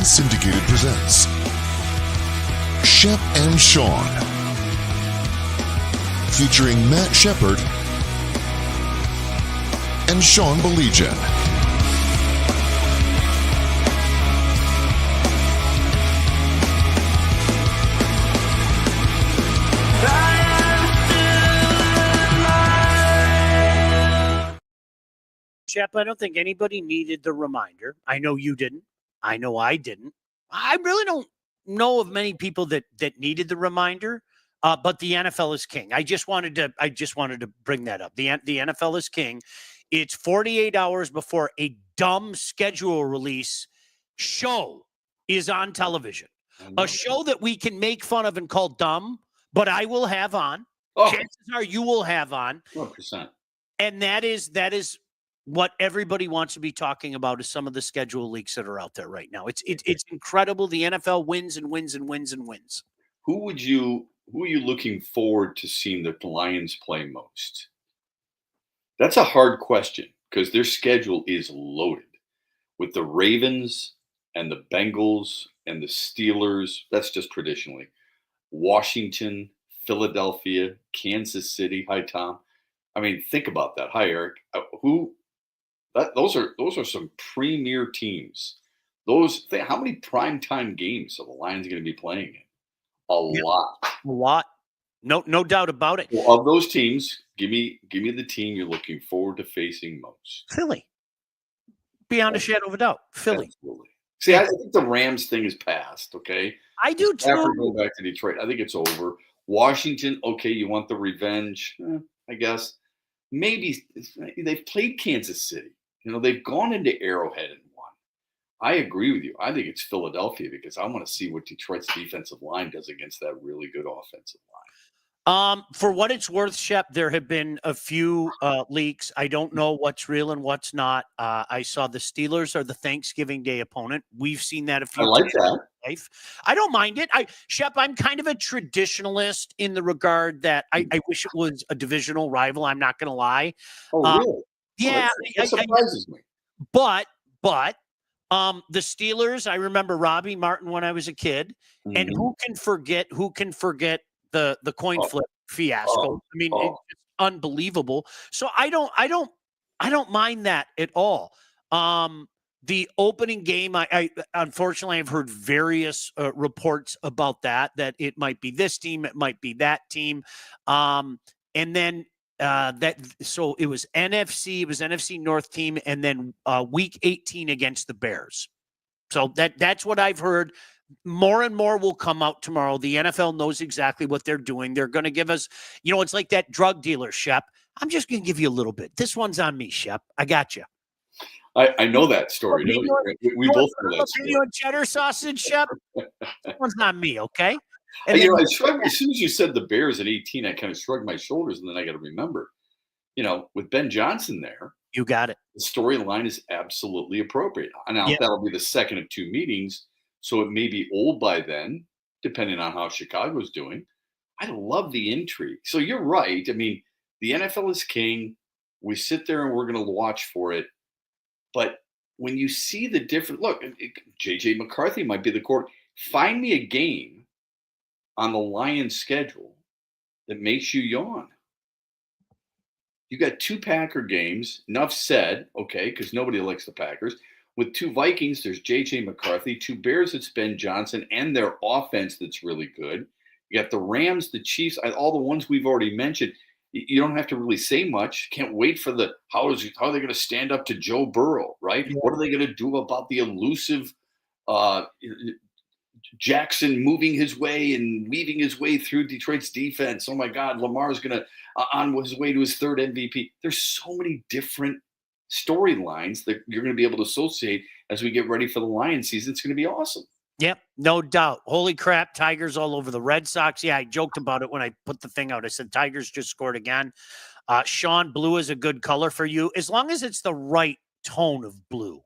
Unsyndicated presents Shep and Sean, featuring Matt Shepard and Sean Baligian. Shep, I don't think anybody needed the reminder. I know you didn't. I know I didn't. I really don't know of many people that needed the reminder. But the NFL is king. I just wanted to bring that up. The NFL is king. It's 48 hours before a dumb schedule release show is on television. A show that we can make fun of and call dumb, but I will have on. Chances are you will have on. 100%. And that is what everybody wants to be talking about is some of the schedule leaks that are out there right now. It's incredible. The NFL wins and wins and wins and wins. Who are you looking forward to seeing the Lions play most? That's a hard question because their schedule is loaded with the Ravens and the Bengals and the Steelers. That's just traditionally Washington, Philadelphia, Kansas City. Hi, Tom. I mean, think about that. Hi, Eric. Those are some premier teams. How many primetime games are the Lions going to be playing in? A lot. No doubt about it. Well, of those teams, give me the team you're looking forward to facing most. Philly. Beyond a shadow of a doubt. Philly. Absolutely. See, I think the Rams thing is past, okay? I do too. After going back to Detroit, I think it's over. Washington, okay, you want the revenge, I guess. Maybe they've played Kansas City. They've gone into Arrowhead and won. I agree with you. I think it's Philadelphia because I want to see what Detroit's defensive line does against that really good offensive line. For what it's worth, Shep, there have been a few leaks. I don't know what's real and what's not. I saw the Steelers are the Thanksgiving Day opponent. We've seen that a few times. I like that. Life. I don't mind it. Shep, I'm kind of a traditionalist in the regard that I wish it was a divisional rival. I'm not going to lie. Oh, really? Yeah. That surprises me. But the Steelers, I remember Robbie Martin when I was a kid. Mm-hmm. And who can forget the coin flip fiasco? It's unbelievable. So I don't mind that at all. The opening game, I unfortunately I've heard various reports about that it might be this team, it might be that team, and then so it was NFC North team, and then week 18 against the Bears. So that's what I've heard. More and more will come out tomorrow. The NFL knows exactly what they're doing. They're going to give us, it's like that drug dealer, Shep. I'm just going to give you a little bit. This one's on me, Shep. I got you. I know that story. We both know that story. And cheddar sausage, Shep. That one's not me, okay? And I shrugged as soon as you said the Bears at 18. I kind of shrugged my shoulders, and then I got to remember, with Ben Johnson there, you got it. The storyline is absolutely appropriate. Now that'll be the second of two meetings, so it may be old by then, depending on how Chicago's doing. I love the intrigue. So you're right. I mean, the NFL is king. We sit there and we're going to watch for it. But when you see the different look, J.J. McCarthy might be the court. Find me a game on the Lions schedule that makes you yawn. You got two Packer games. Enough said, okay, because nobody likes the Packers. With two Vikings, there's J.J. McCarthy. Two Bears, it's Ben Johnson and their offense that's really good. You got the Rams, the Chiefs, all the ones we've already mentioned. You don't have to really say much. Can't wait for how are they going to stand up to Joe Burrow, right? Yeah. What are they going to do about the elusive Jackson moving his way and weaving his way through Detroit's defense? Oh my God, Lamar's going to on his way to his third MVP. There's so many different storylines that you're going to be able to associate as we get ready for the Lions season. It's going to be awesome. Yep, no doubt. Holy crap, Tigers all over the Red Sox. Yeah, I joked about it when I put the thing out. I said Tigers just scored again. Sean, blue is a good color for you, as long as it's the right tone of blue.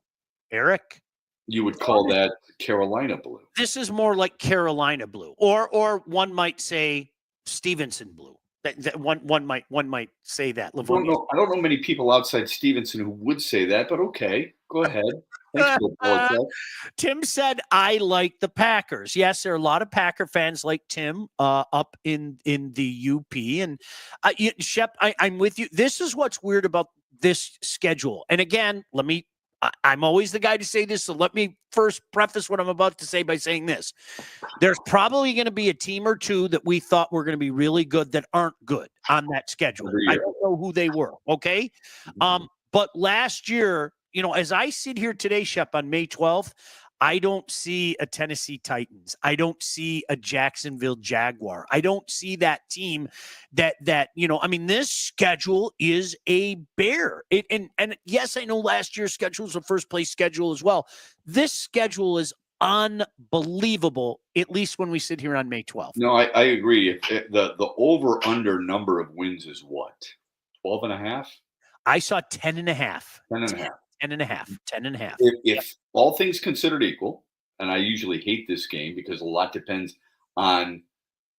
Eric? You would call that Carolina blue. This is more like Carolina blue, or one might say Stevenson blue. That one might say that. I don't know many people outside Stevenson who would say that, but okay, go ahead. Thanks, Bill Belichick. Tim said, I like the Packers. Yes, there are a lot of Packer fans like Tim up in the UP. And Shep, I'm with you. This is what's weird about this schedule. And again, I'm always the guy to say this, so let me first preface what I'm about to say by saying this. There's probably going to be a team or two that we thought were going to be really good that aren't good on that schedule. I don't know who they were, okay? But last year, as I sit here today, Shep, on May 12th, I don't see a Tennessee Titans. I don't see a Jacksonville Jaguar. I don't see that team that this schedule is a bear. And yes, I know last year's schedule was a first place schedule as well. This schedule is unbelievable, at least when we sit here on May 12th. No, I agree. The over under number of wins is what? 12 and a half? I saw 10 and a half. 10 and a half. 10 and a half. 10 and a half. If all things considered equal, and I usually hate this game because a lot depends on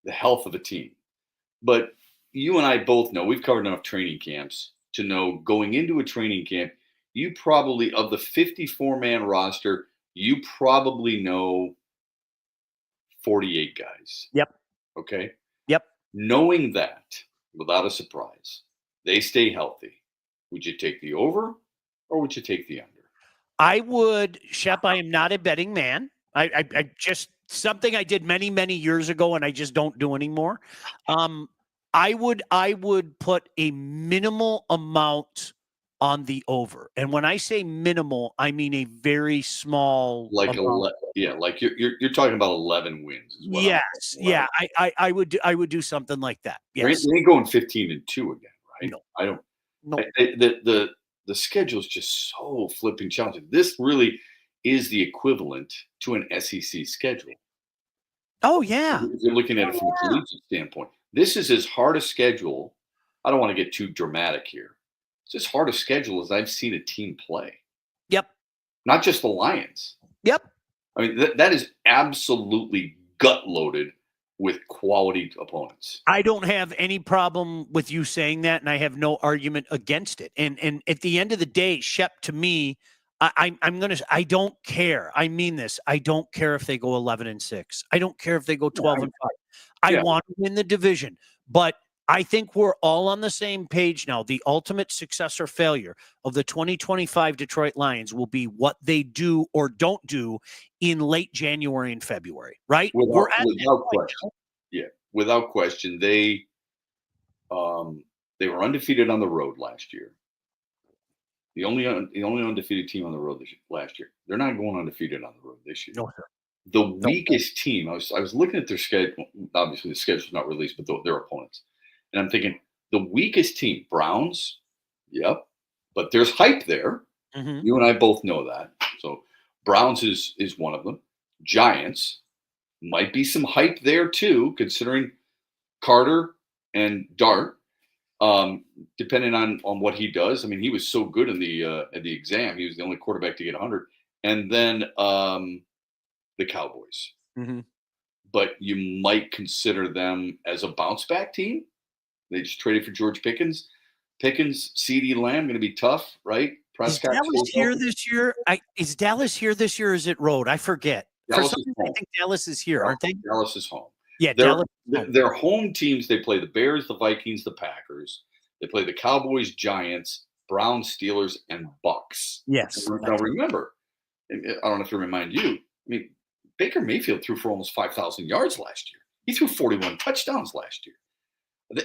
the health of a team. But you and I both know, we've covered enough training camps to know going into a training camp, you probably, of the 54-man roster, you probably know 48 guys. Yep. Okay? Yep. Knowing that, without a surprise, they stay healthy, would you take the over or would you take the under? I would, Shep, I am not a betting man. I just, something I did many, many years ago and I just don't do anymore. I would put a minimal amount on the over. And when I say minimal, I mean a very small, like you're talking about 11 wins. Yes. Yeah. I would do something like that. Yes. They ain't going 15-2 again, right? No. I don't. No. The schedule is just so flipping challenging. This really is the equivalent to an SEC schedule. Oh, yeah. If you're looking at it from a collegiate standpoint. This is as hard a schedule. I don't want to get too dramatic here. It's as hard a schedule as I've seen a team play. Yep. Not just the Lions. Yep. I mean, that is absolutely gut-loaded with quality opponents. I don't have any problem with you saying that, and I have no argument against it. And at the end of the day, Shep, to me, I don't care. I mean this. I don't care if they go 11-6. I don't care if they go 12-5. I want to win the division, but I think we're all on the same page now. The ultimate success or failure of the 2025 Detroit Lions will be what they do or don't do in late January and February, right? Without question. Yeah, without question. They were undefeated on the road last year. The only undefeated team on the road last year. They're not going undefeated on the road this year. No, sir. The weakest team, I was looking at their schedule. Obviously, the schedule's not released, but their opponents. And I'm thinking, the weakest team, Browns, yep. But there's hype there. Mm-hmm. You and I both know that. So Browns is one of them. Giants, might be some hype there too, considering Carter and Dart, depending on what he does. I mean, he was so good in the exam. He was the only quarterback to get 100. And then the Cowboys. Mm-hmm. But you might consider them as a bounce back team. They just traded for George Pickens. CeeDee Lamb, going to be tough, right? Prescott. Is Dallas here this year? Is Dallas here this year? Or is it road? I forget. For some reason, I think Dallas is here, aren't they? Dallas is home. Yeah, their home teams, they play the Bears, the Vikings, the Packers. They play the Cowboys, Giants, Browns, Steelers, and Bucks. Yes. Now remember, I don't have to remind you, I mean, Baker Mayfield threw for almost 5,000 yards last year. He threw 41 touchdowns last year.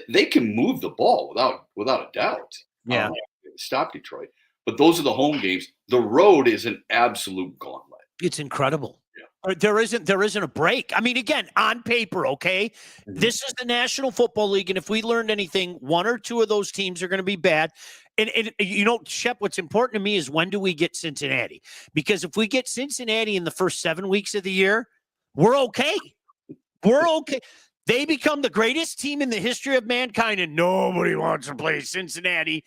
They can move the ball without a doubt. Yeah. Stop Detroit. But those are the home games. The road is an absolute gauntlet. It's incredible. Yeah. There isn't a break. I mean, again, on paper, okay, this is the National Football League, and if we learned anything, one or two of those teams are going to be bad. And Shep, what's important to me is when do we get Cincinnati? Because if we get Cincinnati in the first 7 weeks of the year, we're okay. We're okay. They become the greatest team in the history of mankind, and nobody wants to play Cincinnati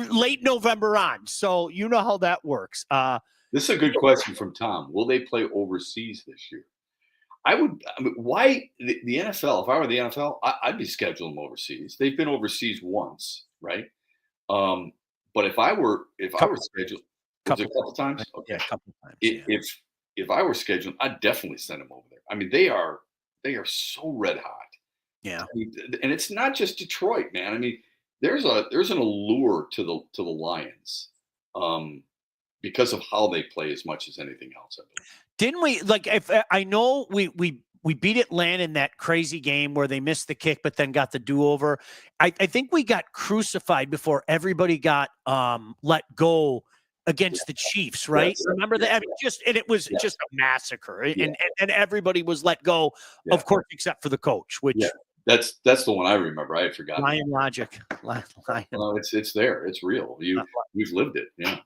late November on. So you know how that works. This is a good question from Tom. Will they play overseas this year? I mean, why the NFL? If I were the NFL, I'd be scheduling them overseas. They've been overseas once, right? But if I were scheduled, was it a couple times? Okay. Yeah, a couple times. If I were scheduled, I'd definitely send them over there. I mean, they are so red hot. Yeah, I mean, and it's not just Detroit, man. I mean, there's an allure to the Lions, because of how they play as much as anything else. I believe. Didn't we if I know we beat Atlanta in that crazy game where they missed the kick but then got the do-over. I think we got crucified before everybody got let go against the Chiefs, right? Remember that? I mean, it was just a massacre, and everybody was let go, of course, except for the coach, which that's the one I remember. I had forgotten. Lion logic. Lion. Well, it's there. It's real. You've lived it. Yeah.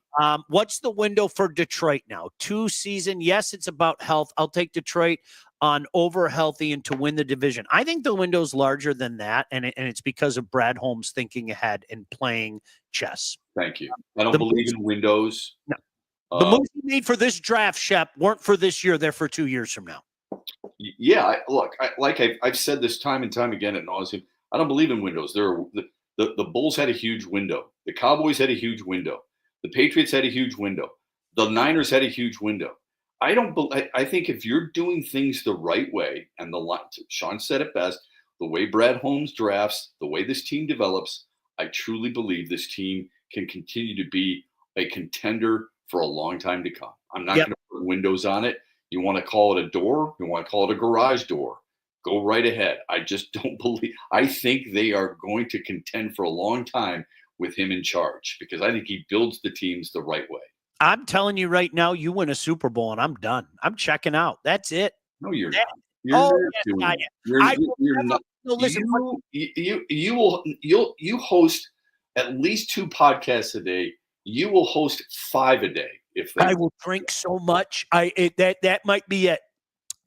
What's the window for Detroit now? 2 season. Yes, it's about health. I'll take Detroit on over healthy and to win the division. I think the window's larger than that, and it's because of Brad Holmes thinking ahead and playing chess. Thank you. I don't believe in windows. No. The moves he made for this draft, Shep, weren't for this year. They're for 2 years from now. Yeah, I've said this time and time again at nauseam. I don't believe in windows. The Bulls had a huge window. The Cowboys had a huge window. The Patriots had a huge window. The Niners had a huge window. I think if you're doing things the right way, and Sean said it best, the way Brad Holmes drafts, the way this team develops, I truly believe this team can continue to be a contender for a long time to come. I'm not going to put windows on it. You want to call it a door? You want to call it a garage door? Go right ahead. I just don't believe. I think they are going to contend for a long time with him in charge, because I think he builds the teams the right way. I'm telling you right now, you win a Super Bowl and I'm done. I'm checking out. That's it. No, you're not. You're not. No, listen. You host at least 2 podcasts a day. You will host 5 a day. I will drink so much. That might be it.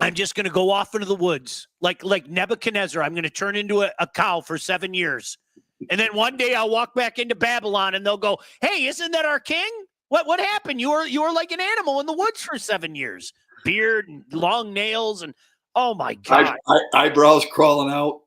I'm just going to go off into the woods like Nebuchadnezzar. I'm going to turn into a cow for 7 years, and then one day I'll walk back into Babylon, and they'll go, "Hey, isn't that our king? What happened? You were like an animal in the woods for 7 years, beard and long nails, and oh my god, eyebrows crawling out,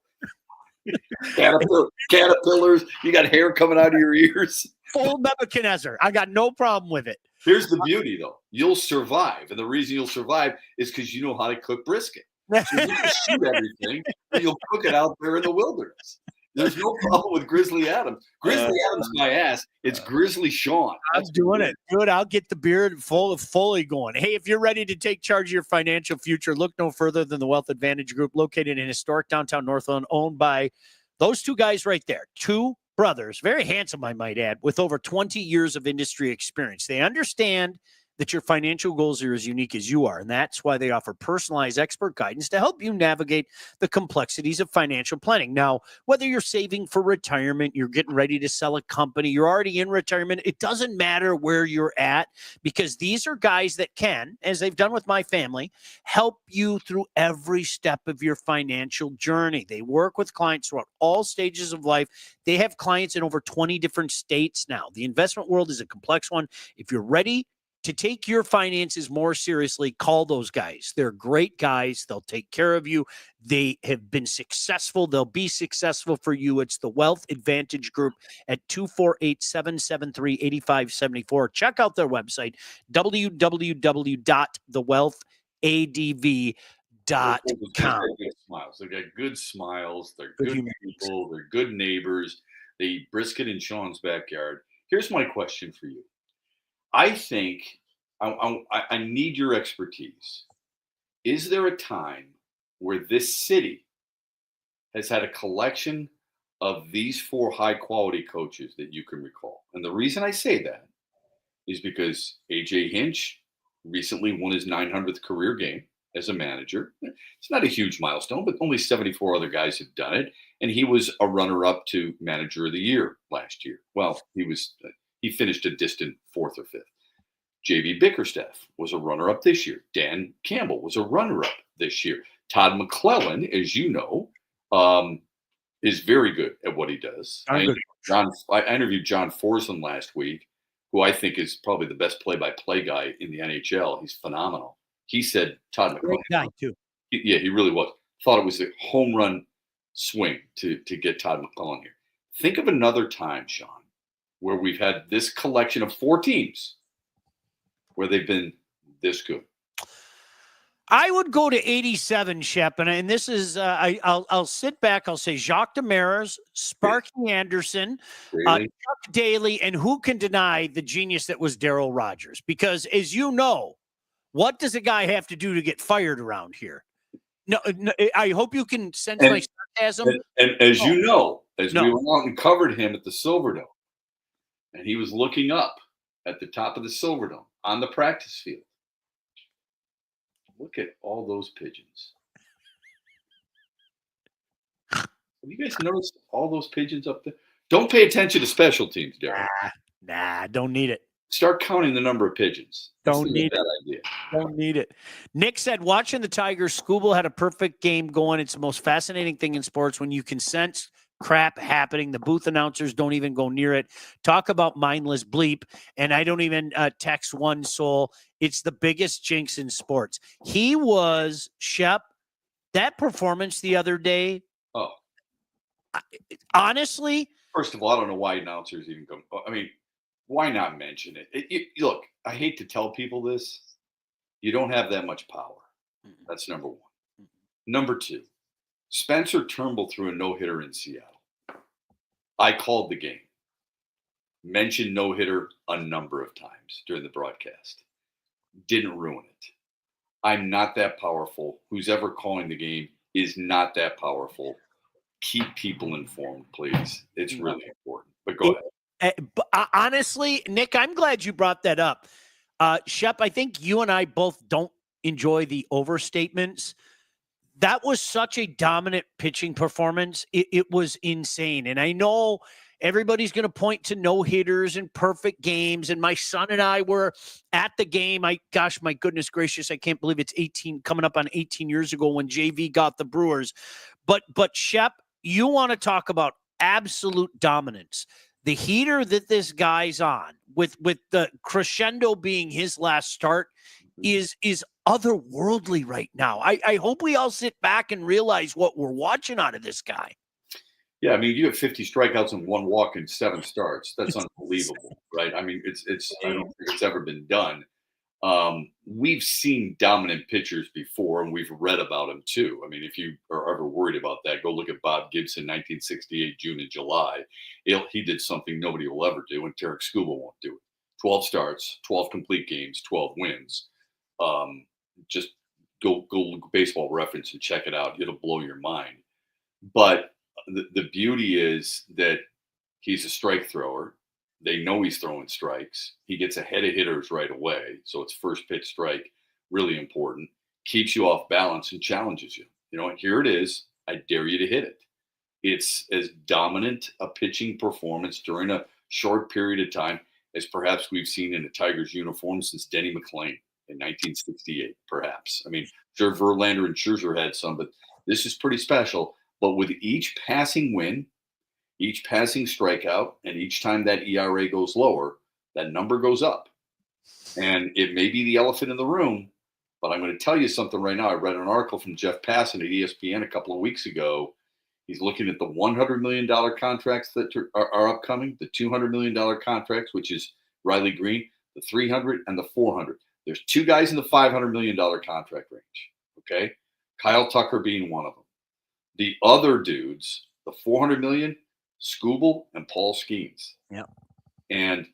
caterpillars. You got hair coming out of your ears." Full Nebuchadnezzar. I got no problem with it. Here's the beauty, though. You'll survive. And the reason you'll survive is because you know how to cook brisket. So you can shoot everything, and you'll cook it out there in the wilderness. There's no problem with Grizzly Adams. Grizzly Adams, my ass. It's Grizzly Sean. I'm doing it. Good. I'll get the beard fully going. Hey, if you're ready to take charge of your financial future, look no further than the Wealth Advantage Group, located in historic downtown Northland, owned by those 2 guys right there. 2 brothers, very handsome, I might add, with over 20 years of industry experience. They understand that your financial goals are as unique as you are, and that's why they offer personalized expert guidance to help you navigate the complexities of financial planning. Now, whether you're saving for retirement, you're getting ready to sell a company, you're already in retirement, it doesn't matter where you're at, because these are guys that can, as they've done with my family, help you through every step of your financial journey. They work with clients throughout all stages of life. They have clients in over 20 different states now. The investment world is a complex one. If you're ready to take your finances more seriously, call those guys. They're great guys. They'll take care of you. They have been successful. They'll be successful for you. It's the Wealth Advantage Group at 248-773-8574. Check out their website, www.thewealthadv.com. They got good smiles. They're good people. They're good neighbors. They eat brisket in Sean's backyard. Here's my question for you. I think I need your expertise. Is there a time where this city has had a collection of these 4 high-quality coaches that you can recall? And the reason I say that is because A.J. Hinch recently won his 900th career game as a manager. It's not a huge milestone, but only 74 other guys have done it. And he was a runner-up to Manager of the Year last year. Well, he finished a distant 4th or 5th. J.B. Bickerstaff was a runner-up this year. Dan Campbell was a runner-up this year. Todd McClellan, as you know, is very good at what he does. I interviewed John Forsland last week, who I think is probably the best play-by-play guy in the NHL. He's phenomenal. He said Todd McClellan. Great guy too. He really was. Thought it was a home run swing to get Todd McClellan here. Think of another time, Sean, where we've had this collection of 4 teams where they've been this good. I would go to 87, Shep, and this is I'll sit back. I'll say Jacques Demers, Sparky Anderson, Chuck Daly, and who can deny the genius that was Darryl Rogers? Because as you know, what does a guy have to do to get fired around here? No, I hope you can sense my sarcasm. And as you know, we went out and covered him at the Silverdome, and he was looking up at the top of the Silverdome on the practice field. Look at all those pigeons. Have you guys noticed all those pigeons up there? Don't pay attention to special teams, Darryl. Nah, don't need it. Start counting the number of pigeons. Don't need it. Idea. Don't need it. Nick said, watching the Tigers, Skubal had a perfect game going. It's the most fascinating thing in sports when you can sense crap happening. The booth announcers don't even go near it. Talk about mindless bleep. And I don't even text one soul. It's the biggest jinx in sports. He was, Shep, that performance the other day. Oh. Honestly. First of all, I don't know why announcers even go. I mean, why not mention it? Look, I hate to tell people this. You don't have that much power. That's number one. Number two, Spencer Turnbull threw a no-hitter in Seattle. I called the game. Mentioned no-hitter a number of times during the broadcast. Didn't ruin it. I'm not that powerful. Who's ever calling the game is not that powerful. Keep people informed, please. It's really important. But go ahead. Honestly, Nick, I'm glad you brought that up. Shep, I think you and I both don't enjoy the overstatements. That was such a dominant pitching performance. It was insane. And I know everybody's going to point to no-hitters and perfect games. And my son and I were at the game. My goodness gracious, I can't believe it's 18, coming up on 18 years ago when JV got the Brewers. But Shep, you want to talk about absolute dominance. The heater that this guy's on, with the crescendo being his last start, is otherworldly right now. I hope we all sit back and realize what we're watching out of this guy. Yeah, I mean, you have 50 strikeouts and 1 walk in 7 starts. That's unbelievable, right? I mean, it's I don't think it's ever been done. We've seen dominant pitchers before, and we've read about them too. I mean, if you are ever worried about that, go look at Bob Gibson, 1968, June and July. He did something nobody will ever do, and Tarik Skubal won't do it. 12 starts, 12 complete games, 12 wins. Just go look at Baseball Reference and check it out. It'll blow your mind. But the beauty is that he's a strike thrower. They know he's throwing strikes. He gets ahead of hitters right away. So it's first pitch strike, really important. Keeps you off balance and challenges you. You know, here it is. I dare you to hit it. It's as dominant a pitching performance during a short period of time as perhaps we've seen in a Tigers uniform since Denny McLain in 1968, perhaps. I mean, sure, Verlander and Scherzer had some, but this is pretty special. But with each passing win, each passing strikeout, and each time that ERA goes lower, that number goes up. And it may be the elephant in the room, but I'm going to tell you something right now. I read an article from Jeff Passan at ESPN a couple of weeks ago. He's looking at the $100 million contracts that are upcoming, the $200 million contracts, which is Riley Green, the $300 and the $400. There's 2 guys in the $500 million contract range, okay? Kyle Tucker being one of them. The other dudes, the $400 million, Skubal and Paul Skeens. Yeah. And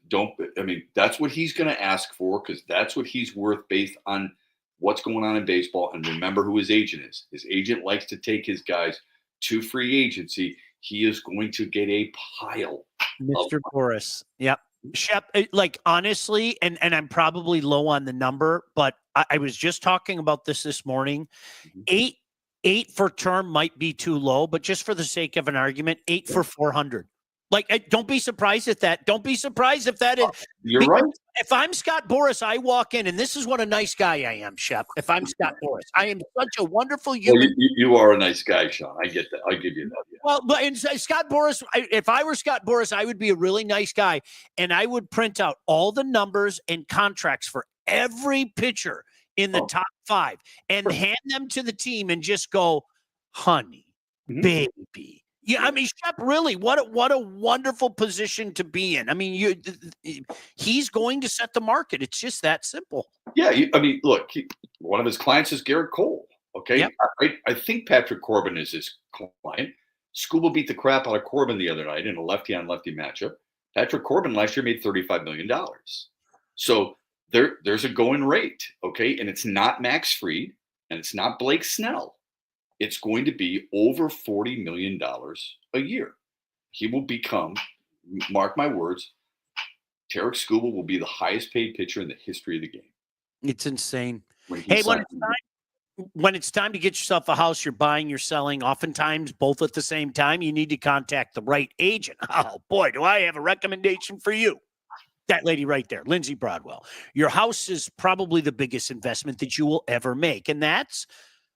that's what he's going to ask for, because that's what he's worth based on what's going on in baseball. And remember who his agent is. His agent likes to take his guys to free agency. He is going to get a pile. Mr. Torres. Yep. Shep, like, honestly, and I'm probably low on the number, but I was just talking about this morning. 8 for term might be too low, but just for the sake of an argument, 8 for 400. Like, don't be surprised at that. Don't be surprised if that is. You're right. If I'm Scott Boras, I walk in, and this is what a nice guy I am, Shep. If I'm Scott Boras, I am such a wonderful human. Well, you are a nice guy, Sean. I get that. I'll give you that. Yeah. Well, but Scott Boras, if I were Scott Boras, I would be a really nice guy, and I would print out all the numbers and contracts for every pitcher in the top 5 and hand them to the team and just go, honey, baby. Yeah, I mean, Shep, really, what a wonderful position to be in. I mean, he's going to set the market. It's just that simple. Yeah, I mean, look, one of his clients is Garrett Cole. Okay, Yep. I think Patrick Corbin is his client. Skubal beat the crap out of Corbin the other night in a lefty-on-lefty matchup. Patrick Corbin last year made $35 million. So there's a going rate, okay? And it's not Max Fried, and it's not Blake Snell. It's going to be over $40 million a year. He will become, mark my words, Tarik Skubal will be the highest paid pitcher in the history of the game. It's insane. When it's time to get yourself a house, you're buying, you're selling, oftentimes both at the same time, you need to contact the right agent. Oh, boy, do I have a recommendation for you. That lady right there, Lindsay Broadwell. Your house is probably the biggest investment that you will ever make, and that's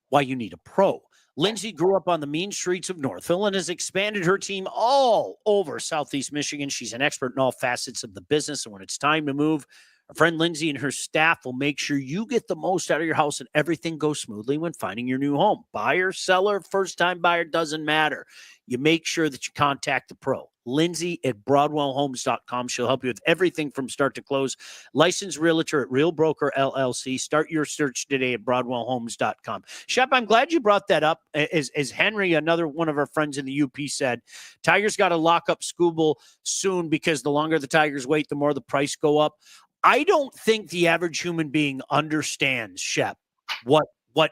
why you need a pro. Lindsay grew up on the mean streets of Northville and has expanded her team all over Southeast Michigan. She's an expert in all facets of the business, and when it's time to move, our friend Lindsay and her staff will make sure you get the most out of your house and everything goes smoothly when finding your new home. Buyer, seller, first-time buyer, doesn't matter. You make sure that you contact the pro. Lindsay at BroadwellHomes.com. She'll help you with everything from start to close. Licensed realtor at Real Broker LLC. Start your search today at BroadwellHomes.com. Shep, I'm glad you brought that up. As Henry, another one of our friends in the UP, said, Tigers got to lock up Skubal soon because the longer the Tigers wait, the more the price go up. I don't think the average human being understands, Shep, what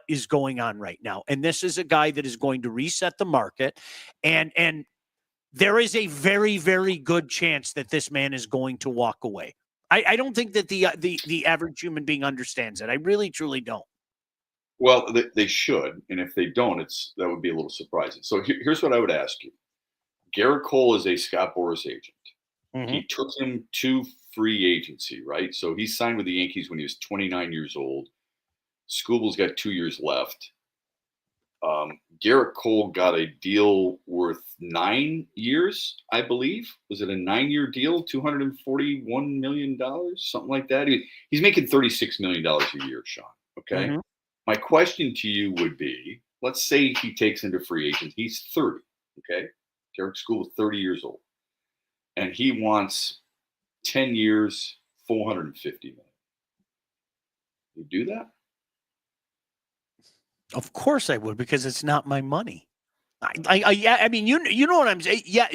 is going on right now. And this is a guy that is going to reset the market. And there is a very, very good chance that this man is going to walk away. I don't think that the average human being understands it. I really, truly don't. Well, they should. And if they don't, that would be a little surprising. So here's what I would ask you. Garrett Cole is a Scott Boras agent. Mm-hmm. He took him to free agency, right? So he signed with the Yankees when he was 29 years old. Skubal's got 2 years left. Garrett Cole got a deal worth 9 years, I believe. Was it a 9-year deal? $241 million, something like that. He's making $36 million a year, Sean. Okay. Mm-hmm. My question to you would be, let's say he takes into free agent. He's 30. Okay. Tarik Skubal, 30 years old. And he wants 10 years, $450 million. You do that? Of course I would, because it's not my money. I mean, you know what I'm saying? Yeah.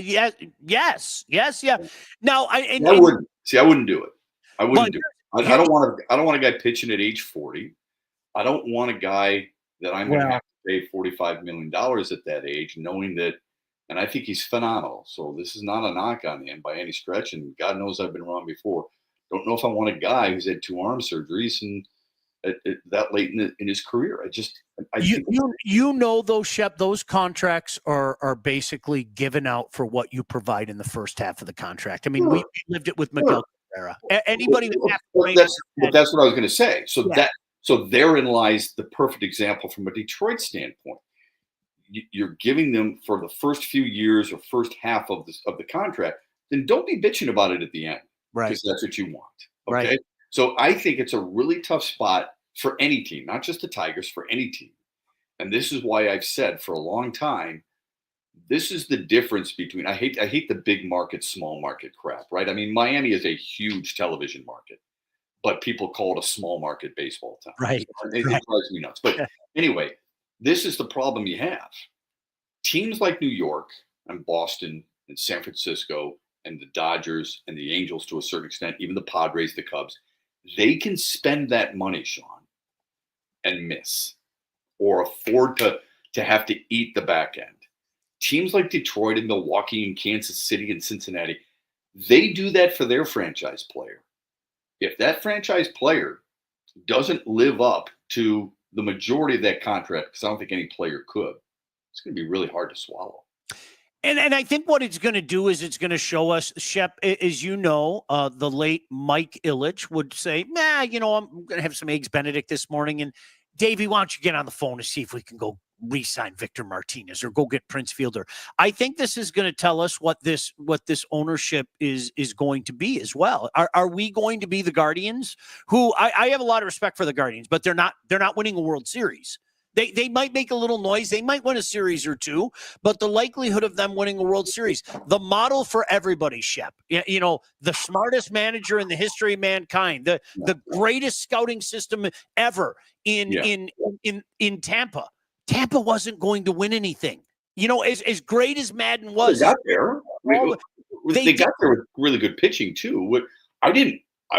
Now, I wouldn't do it. I wouldn't do it. I don't want a guy pitching at age 40. I don't want a guy that I'm going to have to pay $45 million at that age, knowing that. And I think he's phenomenal. So this is not a knock on him by any stretch. And God knows I've been wrong before. Don't know if I want a guy who's had 2 arm surgeries and that late in his career. You know, those Shep, those contracts are basically given out for what you provide in the first half of the contract. I mean, we lived it with Miguel Cabrera. Anybody that's what I was going to say. So therein lies the perfect example from a Detroit standpoint. You're giving them for the first few years or first half of the contract, then don't be bitching about it at the end, right? Because that's what you want. Okay. Right. So I think it's a really tough spot for any team, not just the Tigers, for any team. And this is why I've said for a long time, this is the difference between, I hate the big market, small market crap, right? I mean, Miami is a huge television market, but people call it a small market baseball town. Right. It drives me nuts. But anyway, this is the problem you have. Teams like New York and Boston and San Francisco and the Dodgers and the Angels to a certain extent, even the Padres, the Cubs, they can spend that money, Sean, and miss or afford to have to eat the back end. Teams like Detroit and Milwaukee and Kansas City and Cincinnati, they do that for their franchise player. If that franchise player doesn't live up to the majority of that contract, because I don't think any player could, it's going to be really hard to swallow. And I think what it's going to do is it's going to show us, Shep, as you know, the late Mike Ilitch would say, I'm going to have some Eggs Benedict this morning. And Davey, why don't you get on the phone to see if we can go re-sign Victor Martinez or go get Prince Fielder. I think this is going to tell us what this ownership is going to be as well. Are we going to be the Guardians, who I have a lot of respect for the Guardians, but they're not winning a World Series. They might make a little noise. They might win a series or two, but the likelihood of them winning a World Series, the model for everybody, Shep, the smartest manager in the history of mankind, the greatest scouting system ever in Tampa. Tampa wasn't going to win anything. As great as Madden was. They got there. They got there with really good pitching too. I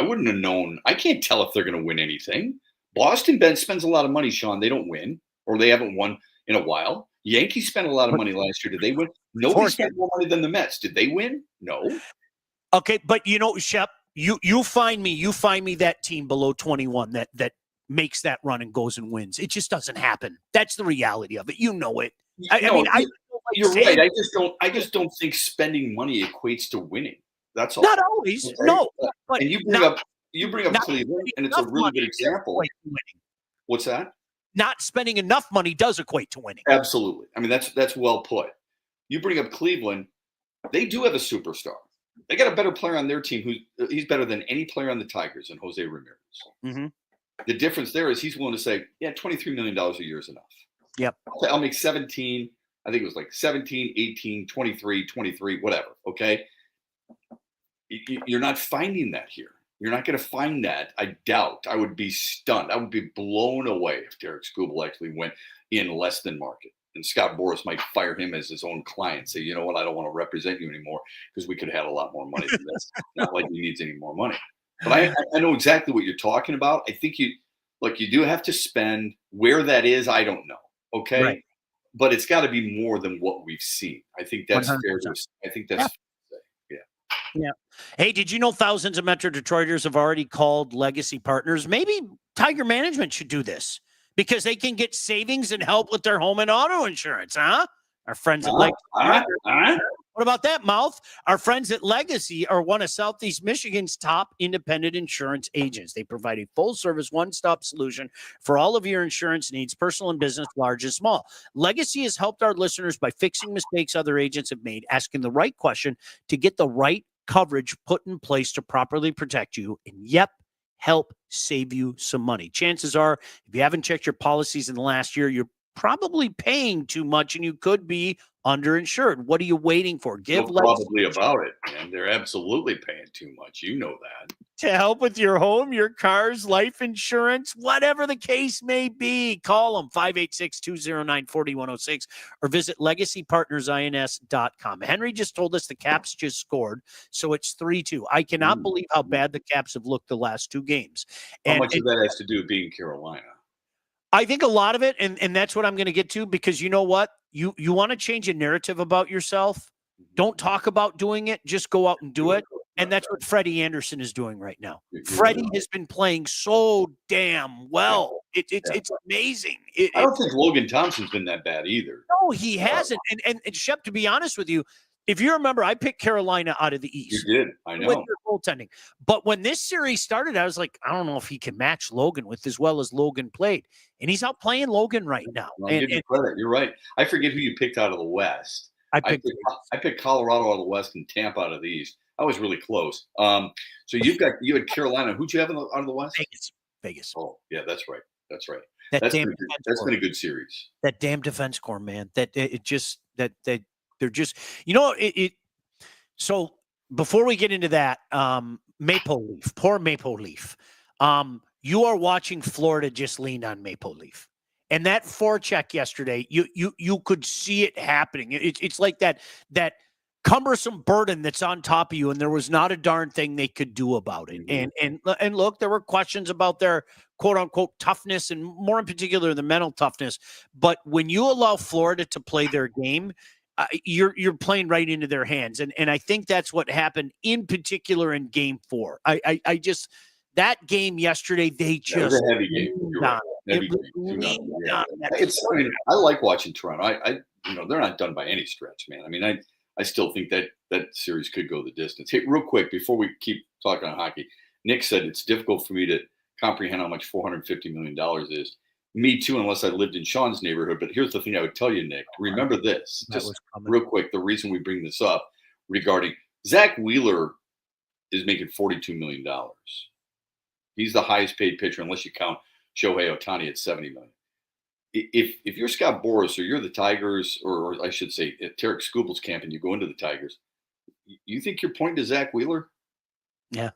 wouldn't have known. I can't tell if they're going to win anything. Boston spends a lot of money, Sean. They don't win, or they haven't won in a while. Yankees spent a lot of money last year. Did they win? Nobody spent more money than the Mets. Did they win? No. Okay, but Shep, you find me that team below 21 that makes that run and goes and wins. It just doesn't happen. That's the reality of it. You know it. You're right. I just don't think spending money equates to winning. That's all. Not always. Right? No. But and you bring up Cleveland, and it's a really good example. What's that? Not spending enough money does equate to winning. Absolutely. I mean, that's well put. You bring up Cleveland, they do have a superstar. They got a better player on their team he's better than any player on the Tigers, and Jose Ramirez. Mm-hmm. The difference there is he's willing to say, yeah, $23 million a year is enough. Yep. I'll make 17. I think it was like 17, 18, 23, whatever. Okay. You're not finding that here. You're not going to find that. I doubt. I would be stunned. I would be blown away if Tarik Skubal actually went in less than market. And Scott Boras might fire him as his own client. Say, you know what? I don't want to represent you anymore because we could have had a lot more money than this. Not like he needs any more money. But I know exactly what you're talking about. I think you do have to spend. Where that is, I don't know. Okay. Right. But it's got to be more than what we've seen. I think that's 100%. Fair to say. I think that's fair to say. Yeah. Hey, did you know thousands of Metro Detroiters have already called legacy partners? Maybe Tiger Management should do this because they can get savings and help with their home and auto insurance, huh? Our friends at Legacy. What about that, Mouth? Our friends at Legacy are one of Southeast Michigan's top independent insurance agents. They provide a full-service, one-stop solution for all of your insurance needs, personal and business, large and small. Legacy has helped our listeners by fixing mistakes other agents have made, asking the right question to get the right coverage put in place to properly protect you, and help save you some money. Chances are, if you haven't checked your policies in the last year, you're probably paying too much and you could be underinsured. What are you waiting for? Probably about it, man. They're absolutely paying too much. You know that. To help with your home, your cars, life insurance, whatever the case may be, call them 586-209-4106 or visit legacypartnersins.com. Henry just told us the Caps just scored, so it's 3-2. I cannot believe how bad the Caps have looked the last two games. How much of that has to do with being Carolina? I think a lot of it, and that's what I'm going to get to, because you know what? You want to change a narrative about yourself. Don't talk about doing it. Just go out and do it. And that's what Freddie Anderson is doing right now. Freddie has been playing so damn well. It's amazing. I don't think Logan Thompson's been that bad either. No, he hasn't. And Shep, to be honest with you, if you remember, I picked Carolina out of the East. You did. I know. With their goaltending. But when this series started, I was like, I don't know if he can match Logan with as well as Logan played. And he's out playing Logan right now. I'll give you credit. You're right. I forget who you picked out of the West. I picked Colorado out of the West and Tampa out of the East. I was really close. So you had Carolina. Who'd you have out of the West? Vegas. Oh, yeah, that's right. That's that's been a good series. That damn defense core, man. They're just, so before we get into that, Maple Leaf, you are watching Florida just lean on Maple Leaf. And that forecheck yesterday, you could see it happening. It's like that cumbersome burden that's on top of you, and there was not a darn thing they could do about it. Mm-hmm. And look, there were questions about their quote unquote toughness, and more in particular the mental toughness. But when you allow Florida to play their game, you're playing right into their hands, and I think that's what happened in particular in Game 4. I just that game yesterday, they just it was a heavy game. I like watching Toronto. They're not done by any stretch, man. I mean, I still think that series could go the distance. Hey, real quick before we keep talking on hockey, Nick said it's difficult for me to comprehend how much $450 million is. Me too, unless I lived in Sean's neighborhood. But here's the thing I would tell you, Nick. Remember this, just real quick. The reason we bring this up regarding Zach Wheeler is making $42 million. He's the highest paid pitcher, unless you count Shohei Ohtani at $70 million. If you're Scott Boras or you're the Tigers, or I should say at Tarik Skubal's camp, and you go into the Tigers, you think you're pointing to Zach Wheeler? Yeah.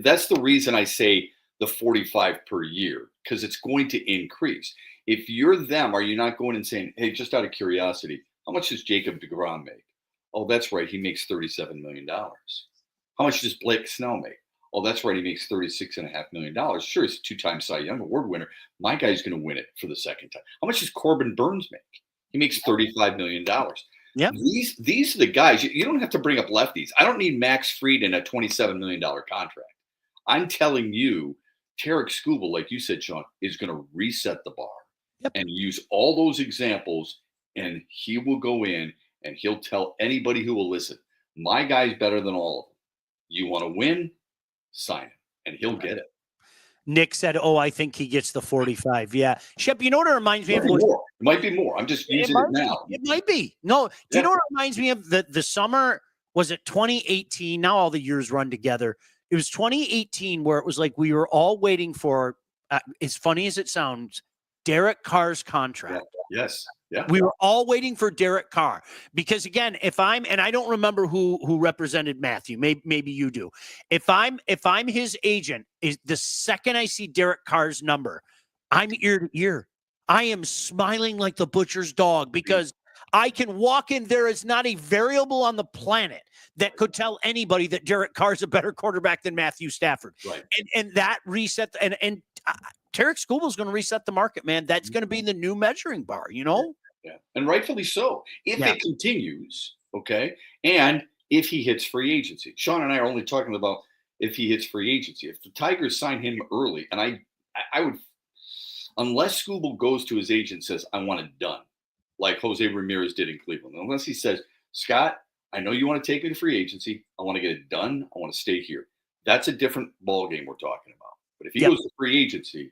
That's the reason I say the 45 per year, because it's going to increase. If you're them, are you not going and saying, hey, just out of curiosity, how much does Jacob deGrom make? Oh, that's right. He makes $37 million. How much does Blake Snell make? Oh, that's right. He makes $36.5 million. Sure, he's a 2-time Cy Young Award winner. My guy's going to win it for the second time. How much does Corbin Burns make? He makes $35 million. Yeah. These are the guys. You don't have to bring up lefties. I don't need Max Fried in a $27 million contract. I'm telling you, Tarik Skubal, like you said, Sean, is going to reset the bar and use all those examples, and he will go in and he'll tell anybody who will listen, my guy's better than all of them. You want to win? Sign him, and he'll get it. Nick said, oh, I think he gets the 45. Yeah. Shep, you know what it reminds me of? It might be more. I'm just using it now. It might be. No. Do you know what it reminds me of? The summer, was it 2018? Now all the years run together. It was 2018 where it was like we were all waiting for, as funny as it sounds, Derek Carr's contract. Yeah. Yes. Yeah. We were all waiting for Derek Carr because, again, and I don't remember who represented Matthew. Maybe you do. If I'm his agent, is the second I see Derek Carr's number, I'm ear to ear. I am smiling like the butcher's dog because I can walk in. There is not a variable on the planet that could tell anybody that Derek Carr is a better quarterback than Matthew Stafford. Right. And that reset and Tarik Skubal is going to reset the market, man. That's going to be the new measuring bar, you know? Yeah. And rightfully so. If it continues, okay, and if he hits free agency. Sean and I are only talking about if he hits free agency. If the Tigers sign him early, and I would, unless Skubal goes to his agent and says, I want it done, like Jose Ramirez did in Cleveland. Unless he says, Scott, I know you want to take me to free agency. I want to get it done. I want to stay here. That's a different ballgame we're talking about. But if he goes to free agency,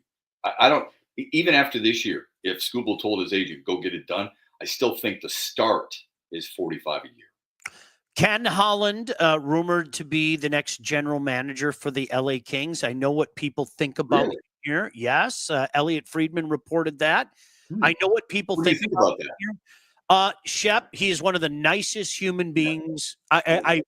I don't, even after this year, if Skubal told his agent, go get it done, I still think the start is 45 a year. Ken Holland, rumored to be the next general manager for the LA Kings. I know what people think about it here. Yes. Elliot Friedman reported that. I know what people think about that here. Shep, he is one of the nicest human beings. I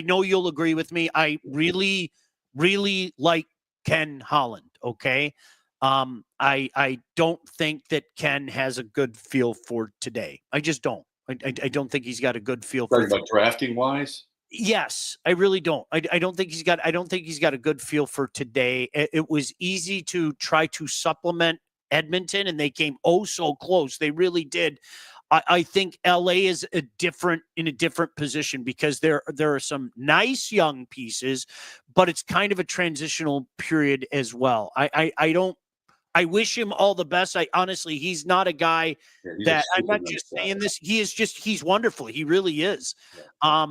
know you'll agree with me. I really, really like Ken Holland. Okay. I don't think that Ken has a good feel for today. I just don't. I don't think he's got a good feel for about drafting wise. Yes, I really don't. I don't think he's got a good feel for today. It was easy to try to supplement Edmonton, and they came so close. They really did. I think LA is in a different position because there are some nice young pieces, but it's kind of a transitional period as well. I wish him all the best. Honestly, he's not a guy that I'm not just saying this. He's wonderful. He really is. Yeah.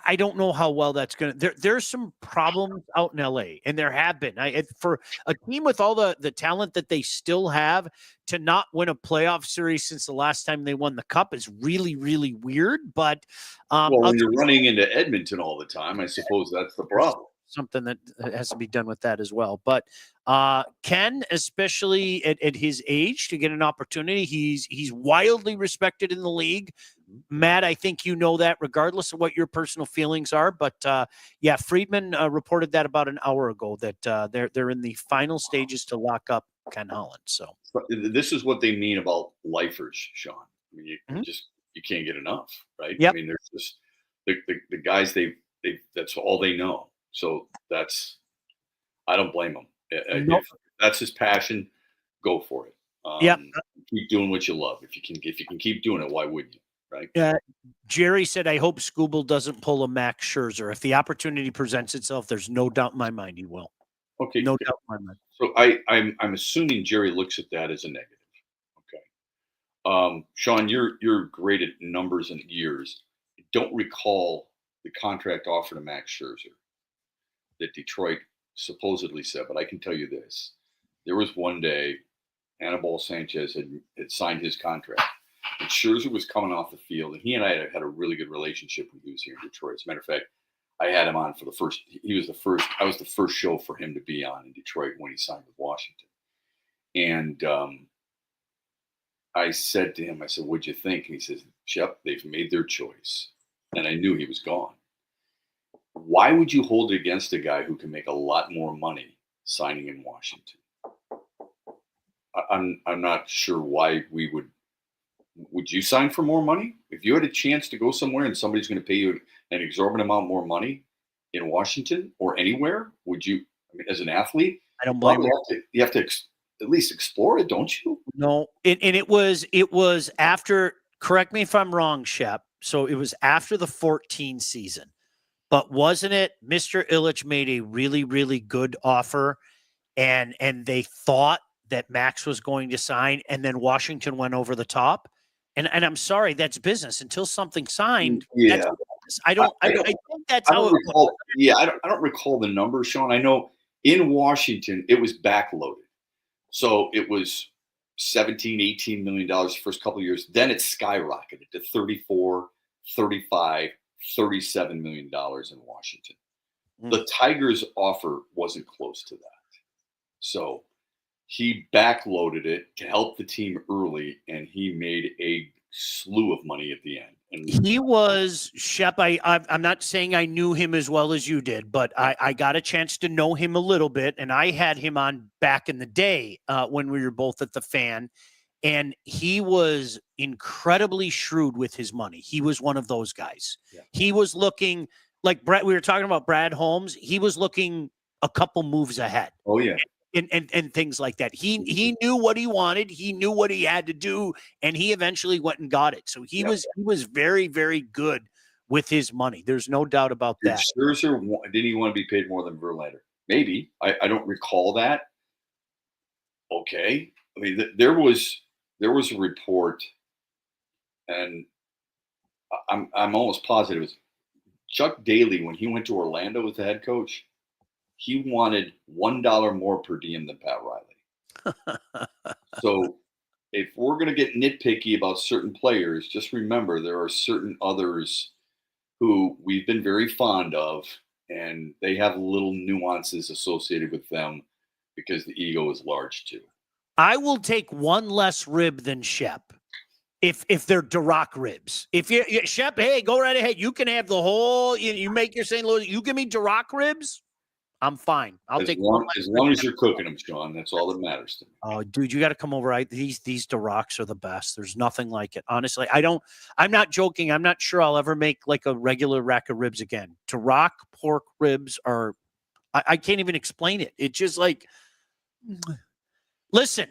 I don't know how well that's going to, there's some problems out in LA, and there have been. For a team with all the talent that they still have, to not win a playoff series since the last time they won the cup is really, really weird. But when you're running into Edmonton all the time, I suppose that's the problem. Something that has to be done with that as well. But Ken, especially at his age, to get an opportunity, he's wildly respected in the league. Matt, I think you know that regardless of what your personal feelings are. But Friedman reported that about an hour ago that they're in the final stages to lock up Ken Holland. So this is what they mean about lifers, Sean. I mean, you can't get enough, right? Yep. I mean, there's just the guys they that's all they know. So I don't blame him. If that's his passion, go for it. Keep doing what you love. If you can keep doing it, why wouldn't you? Right. Jerry said, I hope Skubal doesn't pull a Max Scherzer. If the opportunity presents itself, there's no doubt in my mind he will. Okay. No doubt in my mind. So I'm assuming Jerry looks at that as a negative. Okay. Sean, you're great at numbers and years. I don't recall the contract offer to Max Scherzer that Detroit supposedly said, but I can tell you this. There was one day Anibal Sanchez had signed his contract. And Scherzer was coming off the field, and he and I had a really good relationship when he was here in Detroit. As a matter of fact, I had him on for I was the first show for him to be on in Detroit when he signed with Washington. And I said to him, I said, "What'd you think?" And he says, "Shep, they've made their choice." And I knew he was gone. Why would you hold it against a guy who can make a lot more money signing in Washington? I'm not sure why we would. Would you sign for more money? If you had a chance to go somewhere and somebody's going to pay you an exorbitant amount more money in Washington or anywhere, would you, I mean, as an athlete? I don't blame you. You have to at least explore it, don't you? No. And it was after, correct me if I'm wrong, Shep. So it was after the 14 season, but wasn't it Mr. Ilitch made a really, really good offer and they thought that Max was going to sign, and then Washington went over the top. And I'm sorry, that's business. Until something signed, yeah. That's business. I think that's how it recall, was. Yeah, I don't recall the number, Sean. I know in Washington it was backloaded. So it was $17, $18 million the first couple of years. Then it skyrocketed to 34, 35, $37 million in Washington. The Tigers' offer wasn't close to that. So he backloaded it to help the team early, and he made a slew of money at the end. And he was, Shep, I'm not saying I knew him as well as you did, but I got a chance to know him a little bit, and I had him on back in the day when we were both at the Fan, and he was incredibly shrewd with his money. He was one of those guys. Yeah. He was looking, like Brett, we were talking about Brad Holmes, he was looking a couple moves ahead. Oh, yeah. And things like that. He knew what he wanted. He knew what he had to do, and he eventually went and got it. So he was very, very good with his money. There's no doubt about that. Scherzer, didn't he want to be paid more than Verlander? Maybe. I don't recall that. Okay. I mean, there was a report, and I'm almost positive it was Chuck Daly when he went to Orlando as the head coach. He wanted $1 more per diem than Pat Riley. So if we're going to get nitpicky about certain players, just remember there are certain others who we've been very fond of, and they have little nuances associated with them because the ego is large too. I will take one less rib than Shep if they're Tarik ribs. If you Shep, hey, go right ahead. You can have the whole. You make your St. Louis. You give me Tarik ribs, I'm fine. I'll take one. As long as you're cooking them, Sean, that's all that matters to me. Oh, dude, you got to come over. These Tariks are the best. There's nothing like it. Honestly, I'm not joking. I'm not sure I'll ever make like a regular rack of ribs again. Tarik pork ribs are, I can't even explain it. It's just like, listen,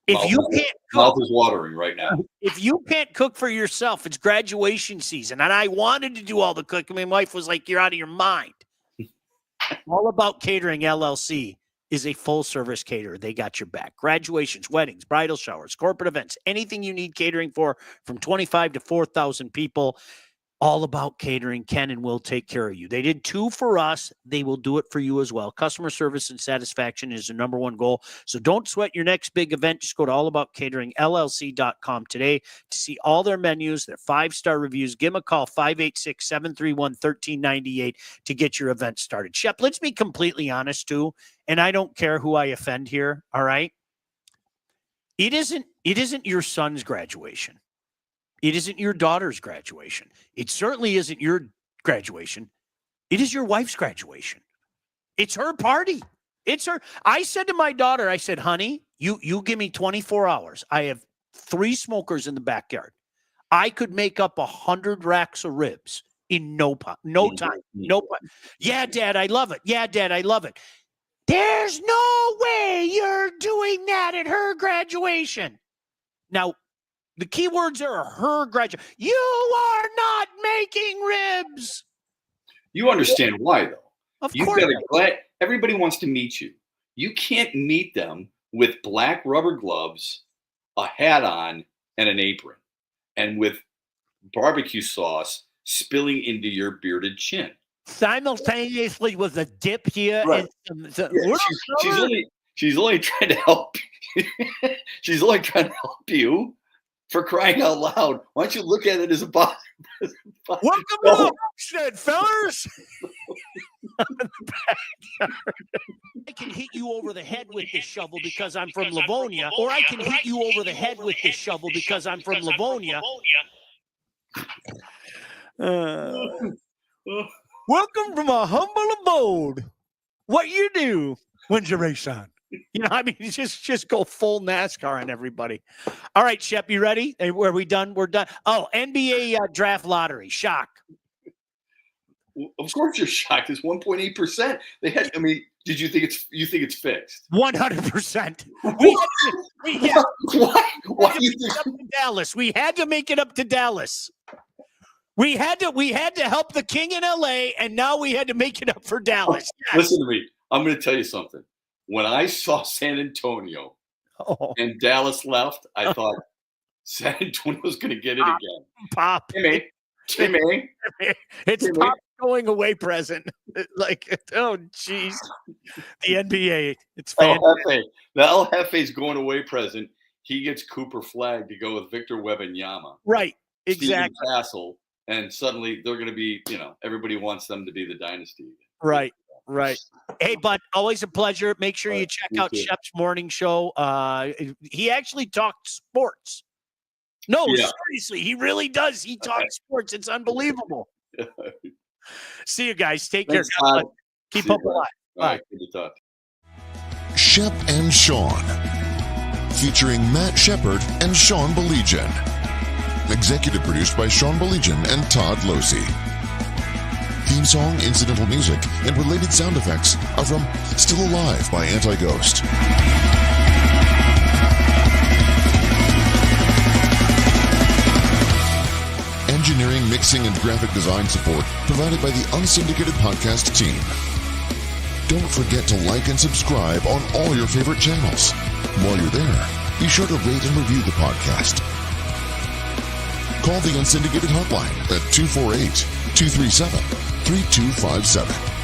if you can't cook, mouth is watering right now. If you can't cook for yourself, it's graduation season. And I wanted to do all the cooking. My wife was like, "You're out of your mind." All About Catering LLC is a full-service caterer. They got your back. Graduations, weddings, bridal showers, corporate events, anything you need catering for, from 25 to 4,000 people. All About Catering can and will take care of you. They did 2 for us. They will do it for you as well. Customer service and satisfaction is the number one goal. So don't sweat your next big event. Just go to allaboutcateringllc.com today to see all their menus, their 5-star reviews. Give them a call, 586-731-1398 to get your event started. Shep, let's be completely honest too, and I don't care who I offend here, all right? It isn't your son's graduation. It isn't your daughter's graduation. It certainly isn't your graduation. It is your wife's graduation. It's her party. It's her. I said to my daughter, I said, "Honey, you give me 24 hours. I have 3 smokers in the backyard. I could make up 100 racks of ribs in no time. No. Yeah, Dad, I love it. Yeah, Dad, I love it. There's no way you're doing that at her graduation." Now, the key words are her graduation. You are not making ribs. You understand why, though. Of course. Everybody wants to meet you. You can't meet them with black rubber gloves, a hat on, and an apron, and with barbecue sauce spilling into your bearded chin. Simultaneously with a dip here. Right. And she's She's only trying to help. She's only trying to help you. For crying out loud, why don't you look at it as a box? Welcome to the homestead, fellas. I can hit you over the head with this shovel because I'm from Livonia, or I can hit you over the head with this shovel because I'm from Livonia. Welcome from a humble abode. What you do? When's your race on? You know, I mean, just go full NASCAR on everybody. All right, Shep, you ready? Are we done? We're done. Oh, NBA draft lottery. Shock. Of course you're shocked. It's 1.8%. They had, I mean, did you think it's fixed? 100%. Why you think Dallas? We had to make it up to Dallas. We had to help the king in LA, and now we had to make it up for Dallas. Yes. Listen to me. I'm going to tell you something. When I saw San Antonio and Dallas left, I thought San Antonio's going to get it again. Pop. Timmy. It's Pop going away present. Like, oh, jeez. The NBA. It's fantastic. The El Jefe's going away present. He gets Cooper Flag to go with Victor Wembanyama. Right. Exactly. Steven Castle, and suddenly they're going to be, everybody wants them to be the dynasty. Right. Right. Hey, bud, always a pleasure. Make sure you check out Shep's morning show. He actually talked sports. No, seriously, he really does. He talks sports. It's unbelievable. See you guys. Take care. Keep up alive. All right. Good to talk. Shep and Sean, featuring Matt Shepard and Sean Baligian. Executive produced by Sean Baligian and Todd Losey. Theme song, incidental music, and related sound effects are from Still Alive by Anti-Ghost. Engineering, mixing, and graphic design support provided by the Unsyndicated Podcast team. Don't forget to like and subscribe on all your favorite channels. While you're there, be sure to rate and review the podcast. Call the Unsyndicated hotline at 248-237-3257.